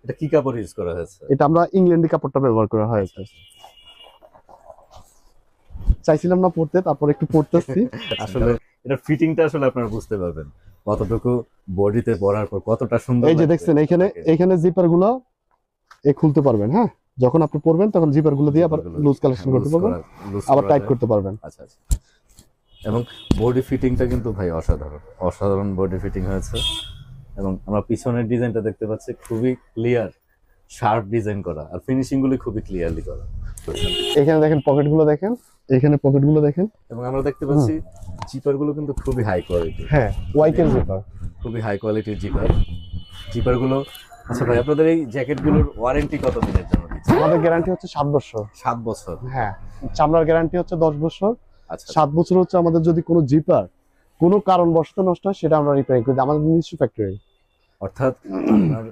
এটা কি কাপড় ইউজ করা হয়েছে? এটা আমরা ইংল্যান্ডি কাপড়টা ব্যবহার করা হয়েছে। চাইছিলাম না পড়তে, তারপর একটু পড়তেছি। আসলে এটা ফিটিংটা আসলে আপনারা বুঝতে পারবেন কতটুকু বডিতে পরার পর কতটা সুন্দর। এই যে দেখছেন এখানে জিপার গুলো খুলতে পারবেন। হ্যাঁ, যখন আপনি পরবেন তখন জিপার গুলো দিয়ে আবার লুজ কালেকশন করতে পারবেন, আবার টাইট করতে পারবেন। আচ্ছা আচ্ছা। এবং বডি ফিটিংটা কিন্তু ভাই অসাধারণ বডি ফিটিং হয়েছে। এবং আমরা পিছনের ডিজাইনটা দেখতে পাচ্ছি, খুবই ক্লিয়ার শার্প ডিজাইন করা, আর ফিনিশিং গুলো খুবই ক্লিয়ারলি করা। এখানে দেখেন পকেট গুলো দেখেন, এখানে পকেট গুলো দেখেন। এবং আমরা দেখতে পাচ্ছি জিপার গুলো কিন্তু খুবই হাই কোয়ালিটি। হ্যাঁ, ওয়াইকেল জিপার, খুবই হাই কোয়ালিটির জিপার গুলো। আচ্ছা ভাই, আপনাদের এই জ্যাকেট গুলোর ওয়ারেন্টি কত দিনের জন্য দিচ্ছেন? আমাদের গ্যারান্টি হচ্ছে 7 বছর। 7 বছর? হ্যাঁ, চামড়ার গ্যারান্টি হচ্ছে 10 বছর। আচ্ছা, 7 বছর হচ্ছে আমাদের যদি কোনো জিপার কোনো কারণবশত নষ্ট হয় সেটা আমরা রিপেয়ার করি, আমাদের নিজস্ব ফ্যাক্টরি। অর্থাৎ আপনার